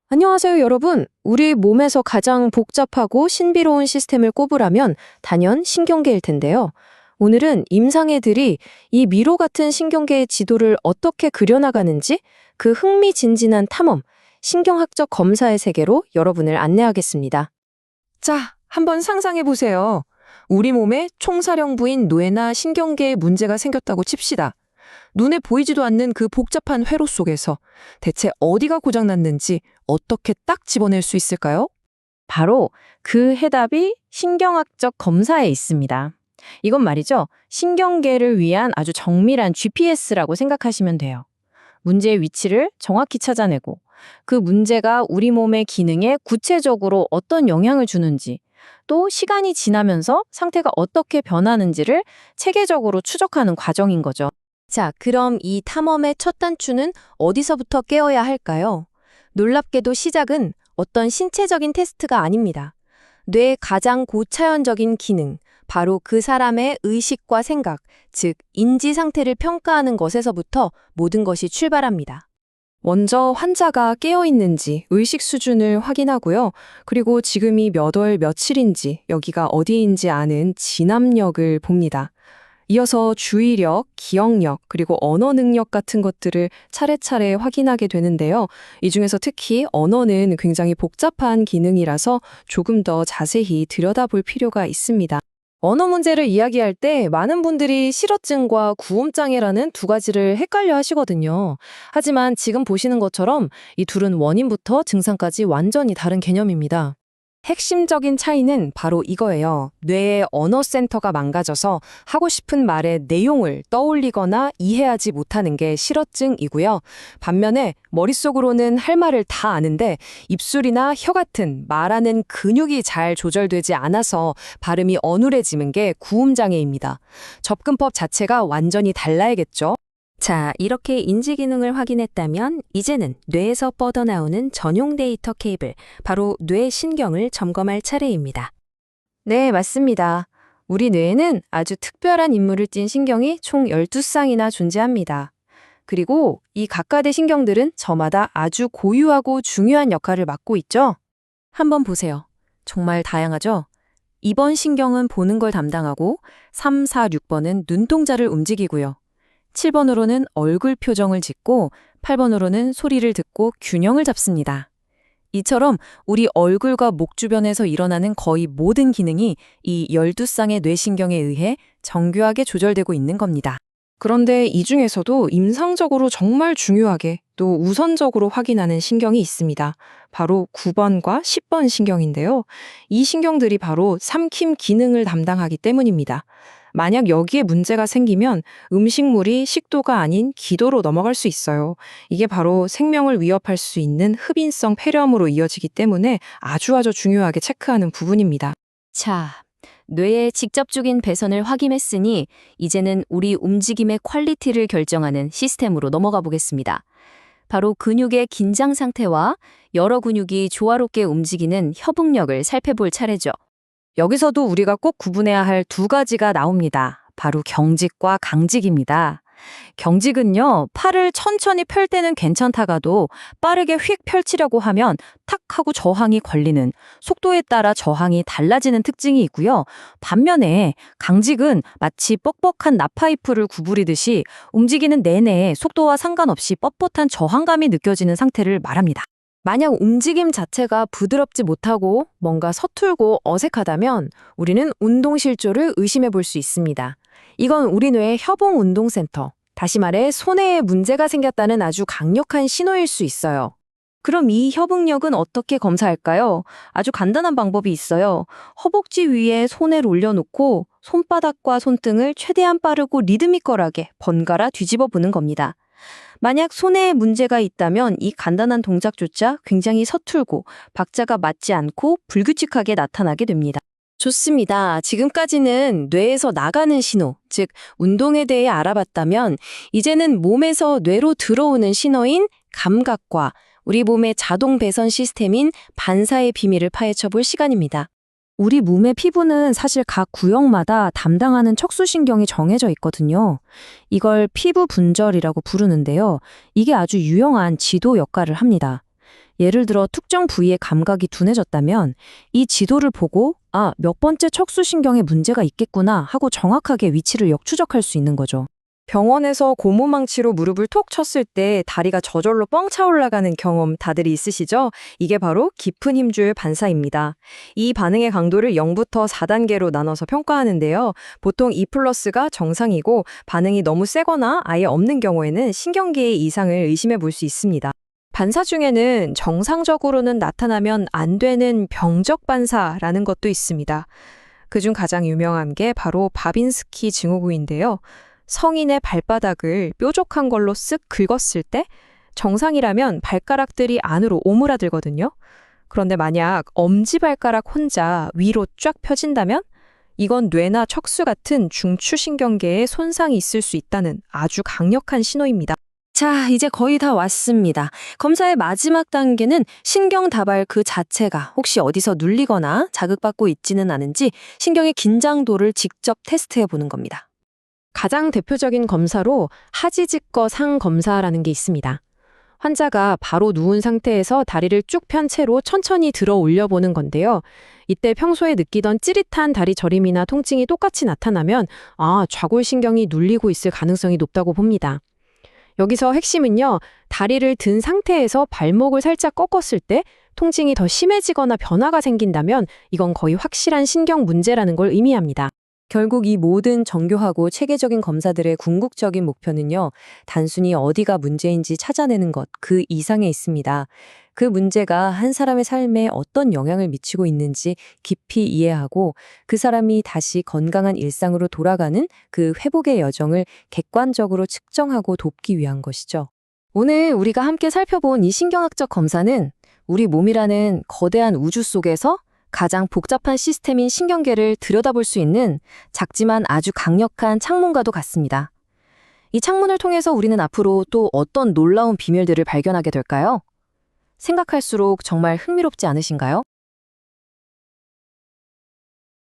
안녕하세요, 여러분. 우리 몸에서 가장 복잡하고 신비로운 시스템을 꼽으라면 단연 신경계일 텐데요. 오늘은 임상애들이 이 미로 같은 신경계의 지도를 어떻게 그려나가는지 그 흥미진진한 탐험, 신경학적 검사의 세계로 여러분을 안내하겠습니다. 자, 한번 상상해 보세요. 우리 몸에 총사령부인 뇌나 신경계에 문제가 생겼다고 칩시다. 눈에 보이지도 않는 그 복잡한 회로 속에서 대체 어디가 고장났는지 어떻게 딱 집어낼 수 있을까요? 바로 그 해답이 신경학적 검사에 있습니다. 이건 말이죠. 신경계를 위한 아주 정밀한 GPS라고 생각하시면 돼요. 문제의 위치를 정확히 찾아내고 그 문제가 우리 몸의 기능에 구체적으로 어떤 영향을 주는지 또 시간이 지나면서 상태가 어떻게 변하는지를 체계적으로 추적하는 과정인 거죠. 자, 그럼 이 탐험의 첫 단추는 어디서부터 깨어야 할까요? 놀랍게도 시작은 어떤 신체적인 테스트가 아닙니다. 뇌의 가장 고차원적인 기능, 바로 그 사람의 의식과 생각, 즉 인지 상태를 평가하는 것에서부터 모든 것이 출발합니다. 먼저 환자가 깨어있는지 의식 수준을 확인하고요. 그리고 지금이 몇 월 며칠인지 여기가 어디인지 아는 진압력을 봅니다. 이어서 주의력, 기억력, 그리고 언어 능력 같은 것들을 차례차례 확인하게 되는데요. 이 중에서 특히 언어는 굉장히 복잡한 기능이라서 조금 더 자세히 들여다볼 필요가 있습니다. 언어 문제를 이야기할 때 많은 분들이 실어증과 구음장애라는 두 가지를 헷갈려 하시거든요. 하지만 지금 보시는 것처럼 이 둘은 원인부터 증상까지 완전히 다른 개념입니다. 핵심적인 차이는 바로 이거예요. 뇌의 언어 센터가 망가져서 하고 싶은 말의 내용을 떠올리거나 이해하지 못하는 게 실어증이고요. 반면에 머릿속으로는 할 말을 다 아는데 입술이나 혀 같은 말하는 근육이 잘 조절되지 않아서 발음이 어눌해지는 게 구음장애입니다. 접근법 자체가 완전히 달라야겠죠? 자, 이렇게 인지 기능을 확인했다면 이제는 뇌에서 뻗어나오는 전용 데이터 케이블, 바로 뇌 신경을 점검할 차례입니다. 네, 맞습니다. 우리 뇌에는 아주 특별한 임무를 띤 신경이 총 12쌍이나 존재합니다. 그리고 이 각각의 신경들은 저마다 아주 고유하고 중요한 역할을 맡고 있죠. 한번 보세요. 정말 다양하죠? 2번 신경은 보는 걸 담당하고 3, 4, 6번은 눈동자를 움직이고요. 7번으로는 얼굴 표정을 짓고 8번으로는 소리를 듣고 균형을 잡습니다. 이처럼 우리 얼굴과 목 주변에서 일어나는 거의 모든 기능이 이 12쌍의 뇌신경에 의해 정교하게 조절되고 있는 겁니다. 그런데 이 중에서도 임상적으로 정말 중요하게 또 우선적으로 확인하는 신경이 있습니다. 바로 9번과 10번 신경인데요. 이 신경들이 바로 삼킴 기능을 담당하기 때문입니다. 만약 여기에 문제가 생기면 음식물이 식도가 아닌 기도로 넘어갈 수 있어요. 이게 바로 생명을 위협할 수 있는 흡인성 폐렴으로 이어지기 때문에 아주 중요하게 체크하는 부분입니다. 자, 뇌의 직접적인 배선을 확인했으니 이제는 우리 움직임의 퀄리티를 결정하는 시스템으로 넘어가 보겠습니다. 바로 근육의 긴장 상태와 여러 근육이 조화롭게 움직이는 협응력을 살펴볼 차례죠. 여기서도 우리가 꼭 구분해야 할 두 가지가 나옵니다. 바로 경직과 강직입니다. 경직은요, 팔을 천천히 펼 때는 괜찮다가도 빠르게 휙 펼치려고 하면 탁 하고 저항이 걸리는, 속도에 따라 저항이 달라지는 특징이 있고요. 반면에 강직은 마치 뻑뻑한 나파이프를 구부리듯이 움직이는 내내 속도와 상관없이 뻣뻣한 저항감이 느껴지는 상태를 말합니다. 만약 움직임 자체가 부드럽지 못하고 뭔가 서툴고 어색하다면 우리는 운동실조를 의심해 볼 수 있습니다. 이건 우리 뇌의 협응운동센터, 다시 말해 손해에 문제가 생겼다는 아주 강력한 신호일 수 있어요. 그럼 이 협응력은 어떻게 검사할까요? 아주 간단한 방법이 있어요. 허벅지 위에 손을 올려놓고 손바닥과 손등을 최대한 빠르고 리드미컬하게 번갈아 뒤집어 보는 겁니다. 만약 손에 문제가 있다면 이 간단한 동작조차 굉장히 서툴고 박자가 맞지 않고 불규칙하게 나타나게 됩니다. 좋습니다. 지금까지는 뇌에서 나가는 신호, 즉 운동에 대해 알아봤다면 이제는 몸에서 뇌로 들어오는 신호인 감각과 우리 몸의 자동 배선 시스템인 반사의 비밀을 파헤쳐 볼 시간입니다. 우리 몸의 피부는 사실 각 구역마다 담당하는 척수신경이 정해져 있거든요. 이걸 피부 분절이라고 부르는데요. 이게 아주 유용한 지도 역할을 합니다. 예를 들어 특정 부위의 감각이 둔해졌다면 이 지도를 보고 몇 번째 척수신경에 문제가 있겠구나 하고 정확하게 위치를 역추적할 수 있는 거죠. 병원에서 고무망치로 무릎을 톡 쳤을 때 다리가 저절로 뻥 차 올라가는 경험 다들 있으시죠? 이게 바로 깊은 힘줄 반사입니다. 이 반응의 강도를 0부터 4단계로 나눠서 평가하는데요. 보통 2+가 정상이고 반응이 너무 세거나 아예 없는 경우에는 신경계의 이상을 의심해 볼 수 있습니다. 반사 중에는 정상적으로는 나타나면 안 되는 병적 반사라는 것도 있습니다. 그중 가장 유명한 게 바로 바빈스키 증후군인데요. 성인의 발바닥을 뾰족한 걸로 쓱 긁었을 때 정상이라면 발가락들이 안으로 오므라들거든요. 그런데 만약 엄지발가락 혼자 위로 쫙 펴진다면 이건 뇌나 척수 같은 중추신경계에 손상이 있을 수 있다는 아주 강력한 신호입니다. 자, 이제 거의 다 왔습니다. 검사의 마지막 단계는 신경 다발 그 자체가 혹시 어디서 눌리거나 자극받고 있지는 않은지 신경의 긴장도를 직접 테스트해 보는 겁니다. 가장 대표적인 검사로 하지직거 상 검사라는 게 있습니다. 환자가 바로 누운 상태에서 다리를 쭉 편 채로 천천히 들어 올려보는 건데요. 이때 평소에 느끼던 찌릿한 다리 저림이나 통증이 똑같이 나타나면 좌골신경이 눌리고 있을 가능성이 높다고 봅니다. 여기서 핵심은요, 다리를 든 상태에서 발목을 살짝 꺾었을 때 통증이 더 심해지거나 변화가 생긴다면 이건 거의 확실한 신경 문제라는 걸 의미합니다. 결국 이 모든 정교하고 체계적인 검사들의 궁극적인 목표는요, 단순히 어디가 문제인지 찾아내는 것, 그 이상에 있습니다. 그 문제가 한 사람의 삶에 어떤 영향을 미치고 있는지 깊이 이해하고 그 사람이 다시 건강한 일상으로 돌아가는 그 회복의 여정을 객관적으로 측정하고 돕기 위한 것이죠. 오늘 우리가 함께 살펴본 이 신경학적 검사는 우리 몸이라는 거대한 우주 속에서 가장 복잡한 시스템인 신경계를 들여다볼 수 있는 작지만 아주 강력한 창문과도 같습니다. 이 창문을 통해서 우리는 앞으로 또 어떤 놀라운 비밀들을 발견하게 될까요? 생각할수록 정말 흥미롭지 않으신가요?